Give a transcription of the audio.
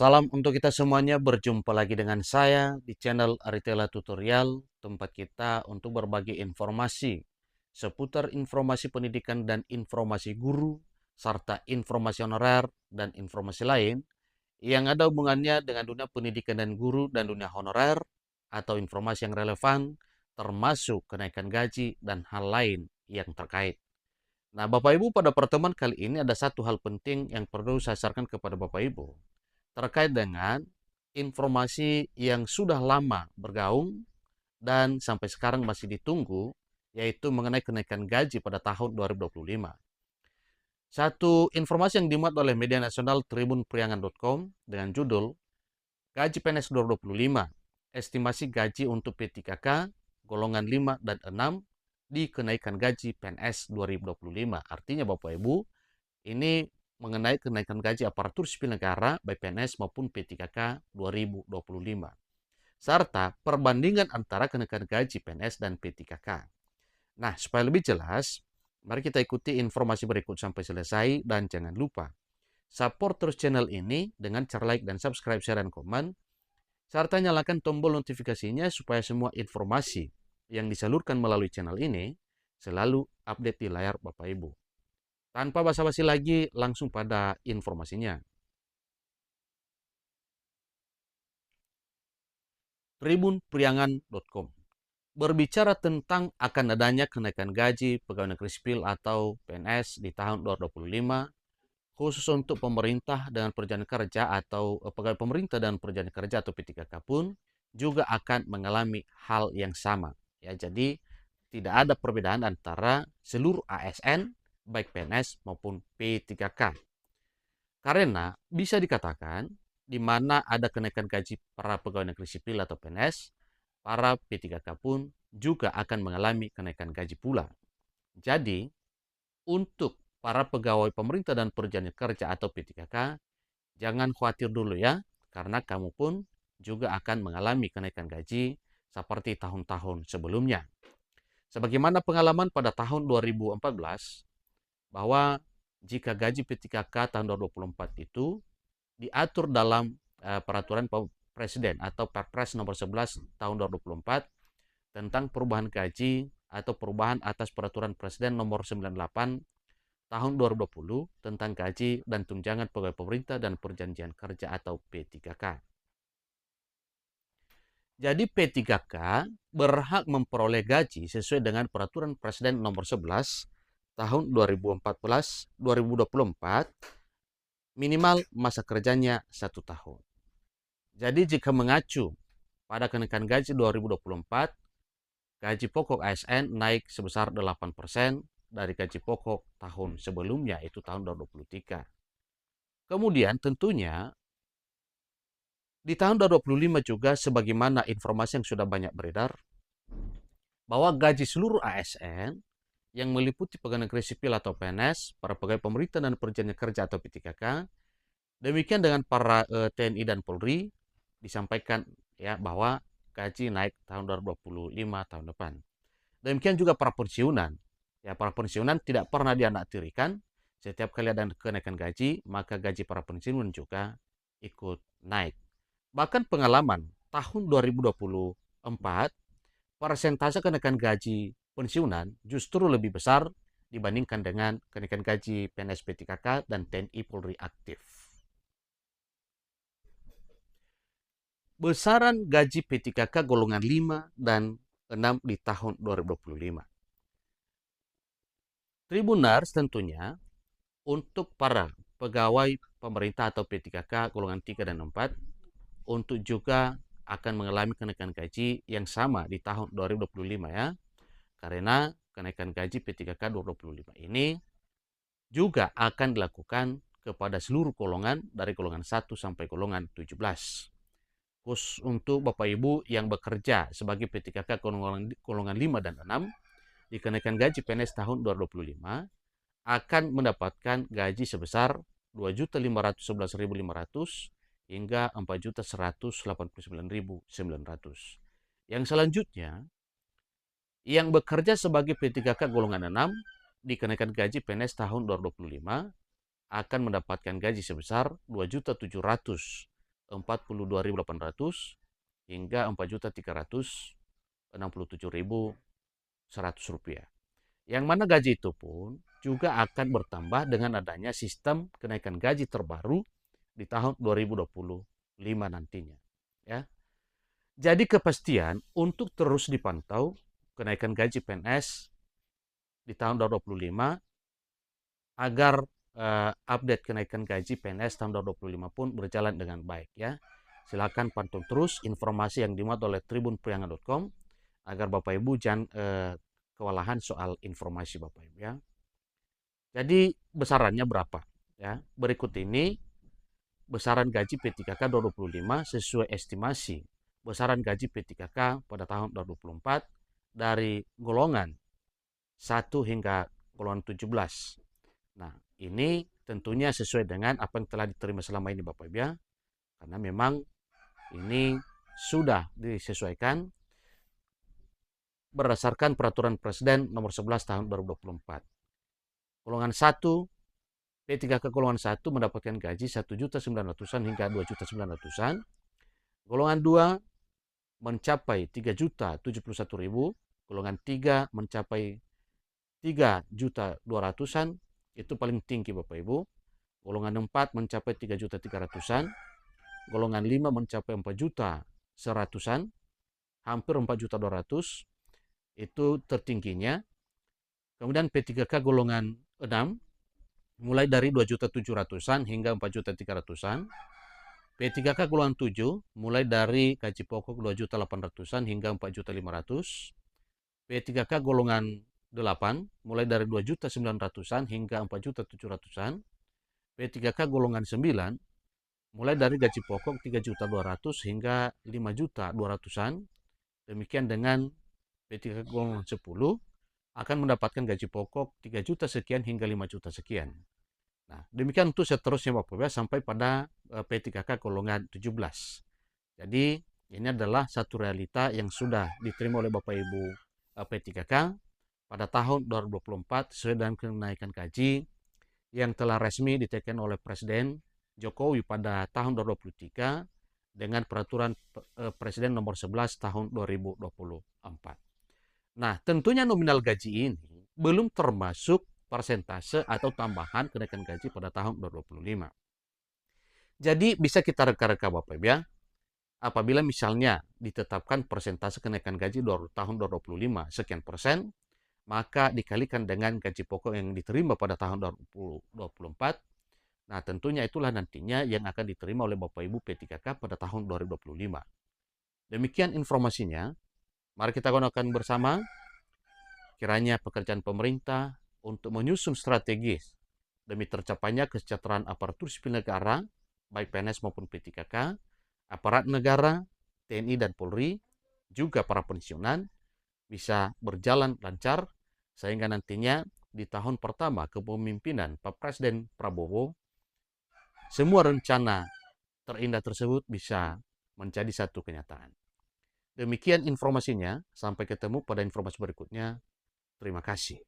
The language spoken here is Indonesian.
Salam untuk kita semuanya, berjumpa lagi dengan saya di channel Aritela Tutorial, tempat kita untuk berbagi informasi seputar informasi pendidikan dan informasi guru, serta informasi honorer dan informasi lain yang ada hubungannya dengan dunia pendidikan dan guru dan dunia honorer, atau informasi yang relevan, termasuk kenaikan gaji dan hal lain yang terkait. Nah, Bapak Ibu, pada pertemuan kali ini ada satu hal penting yang perlu saya sarankan kepada Bapak Ibu terkait dengan informasi yang sudah lama bergaung dan sampai sekarang masih ditunggu, yaitu mengenai kenaikan gaji pada tahun 2025. Satu informasi yang dimuat oleh media nasional tribunpriangan.com dengan judul Gaji PNS 2025, estimasi gaji untuk P3K golongan 5 dan 6 dikenaikan gaji PNS 2025. Artinya Bapak Ibu, ini mengenai kenaikan gaji aparatur sipil negara baik PNS maupun P3K 2025. Serta perbandingan antara kenaikan gaji PNS dan P3K. Nah, supaya lebih jelas, mari kita ikuti informasi berikut sampai selesai dan jangan lupa support terus channel ini dengan cara like dan subscribe, share, dan komen, serta nyalakan tombol notifikasinya supaya semua informasi yang disalurkan melalui channel ini selalu update di layar Bapak Ibu. Tanpa basa-basi lagi, langsung pada informasinya. Tribunpriangan.com berbicara tentang akan adanya kenaikan gaji pegawai negeri sipil atau PNS di tahun 2025, khusus untuk pemerintah dan perjanjian kerja atau pegawai pemerintah dan perjanjian kerja atau P3K pun juga akan mengalami hal yang sama. Ya, jadi tidak ada perbedaan antara seluruh ASN baik PNS maupun P3K. Karena bisa dikatakan di mana ada kenaikan gaji para pegawai negeri sipil atau PNS, para P3K pun juga akan mengalami kenaikan gaji pula. Jadi, untuk para pegawai pemerintah dan perjanjian kerja atau P3K, jangan khawatir dulu ya, karena kamu pun juga akan mengalami kenaikan gaji seperti tahun-tahun sebelumnya. Sebagaimana pengalaman pada tahun 2014, bahwa jika gaji P3K tahun 2024 itu diatur dalam peraturan Presiden atau Perpres nomor 11 tahun 2024 tentang perubahan gaji atau perubahan atas peraturan Presiden nomor 98 tahun 2020 tentang gaji dan tunjangan pegawai pemerintah dan perjanjian kerja atau P3K. Jadi P3K berhak memperoleh gaji sesuai dengan peraturan Presiden nomor 11 tahun 2024 minimal masa kerjanya 1 tahun. Jadi jika mengacu pada kenaikan gaji 2024, gaji pokok ASN naik sebesar 8% dari gaji pokok tahun sebelumnya, itu tahun 2023. Kemudian tentunya di tahun 2025 juga sebagaimana informasi yang sudah banyak beredar, bahwa gaji seluruh ASN yang meliputi pegawai negeri sipil atau PNS, para pegawai pemerintah dan perjanjian kerja atau P3K, demikian dengan para TNI dan Polri, disampaikan ya bahwa gaji naik tahun 2025 tahun depan. Demikian juga para pensiunan. Ya, para pensiunan tidak pernah dianaktirikan. Setiap kali ada kenaikan gaji, maka gaji para pensiunan juga ikut naik. Bahkan pengalaman tahun 2024, persentase kenaikan gaji pensiunan justru lebih besar dibandingkan dengan kenaikan gaji PNS P3K dan TNI Polri aktif. Besaran gaji P3K golongan 5 dan 6 di tahun 2025. Tribunars tentunya untuk para pegawai pemerintah atau P3K golongan 3 dan 4 untuk juga akan mengalami kenaikan gaji yang sama di tahun 2025 ya. Karena kenaikan gaji P3K 2025 ini juga akan dilakukan kepada seluruh golongan dari golongan 1 sampai golongan 17. Khusus untuk Bapak Ibu yang bekerja sebagai P3K golongan 5 dan 6, dikenaikan gaji PNS tahun 2025 akan mendapatkan gaji sebesar 2.511.500 hingga 4.189.900. Yang selanjutnya, yang bekerja sebagai P3K golongan 6 dikenaikan gaji PNS tahun 2025 akan mendapatkan gaji sebesar 2.700 Rp42.800 hingga Rp4.367.100. Yang mana gaji itu pun juga akan bertambah dengan adanya sistem kenaikan gaji terbaru di tahun 2025 nantinya. Ya. Jadi kepastian untuk terus dipantau kenaikan gaji PNS di tahun 2025 agar update kenaikan gaji PNS tahun 2025 pun berjalan dengan baik ya. Silakan pantau terus informasi yang dimuat oleh tribunpriangan.com agar Bapak Ibu jangan kewalahan soal informasi Bapak Ibu ya. Jadi besarannya berapa ya? Berikut ini besaran gaji P3K 2025 sesuai estimasi besaran gaji P3K pada tahun 2024 dari golongan 1 hingga golongan 17. Nah, ini tentunya sesuai dengan apa yang telah diterima selama ini Bapak Ibu ya. Karena memang ini sudah disesuaikan berdasarkan peraturan Presiden nomor 11 tahun 2024. Golongan 1 P3K golongan 1 mendapatkan gaji 1.900.000 hingga 2.900.000. Golongan 2 mencapai 3.071.000, golongan 3 mencapai 3.200.000, itu paling tinggi Bapak Ibu. Golongan 4 mencapai 3.300.000, golongan 5 mencapai 4.100.000, hampir 4.200.000, itu tertingginya. Kemudian P3K golongan 6 mulai dari 2.700.000 hingga 4.300.000. P3K golongan 7 mulai dari gaji pokok 2.800.000 hingga 4.500.000. P3K golongan 8 mulai dari 2.900.000 hingga 4.700.000. P3K golongan 9 mulai dari gaji pokok 3.200.000 hingga 5.200.000. Demikian dengan P3K golongan 10 akan mendapatkan gaji pokok 3 juta sekian hingga 5 juta sekian. Nah, demikian untuk seterusnya Bapak Ibu sampai pada P3K golongan 17. Jadi, ini adalah satu realita yang sudah diterima oleh Bapak Ibu P3K pada tahun 2024 sesuai dengan kenaikan gaji yang telah resmi ditekan oleh Presiden Jokowi pada tahun 2023 dengan peraturan Presiden nomor 11 tahun 2024. Nah, tentunya nominal gaji ini belum termasuk persentase atau tambahan kenaikan gaji pada tahun 2025. Jadi bisa kita reka-reka Bapak Ibu ya. Apabila misalnya ditetapkan persentase kenaikan gaji tahun 2025 sekian persen, maka dikalikan dengan gaji pokok yang diterima pada tahun 2024. Nah, tentunya itulah nantinya yang akan diterima oleh Bapak Ibu P3K pada tahun 2025. Demikian informasinya. Mari kita gunakan bersama kiranya pekerjaan pemerintah untuk menyusun strategis demi tercapainya kesejahteraan aparatur sipil negara, baik PNS maupun P3K, aparat negara, TNI dan Polri, juga para pensiunan, bisa berjalan lancar, sehingga nantinya di tahun pertama kepemimpinan Pak Presiden Prabowo, semua rencana terindah tersebut bisa menjadi satu kenyataan. Demikian informasinya, sampai ketemu pada informasi berikutnya. Terima kasih.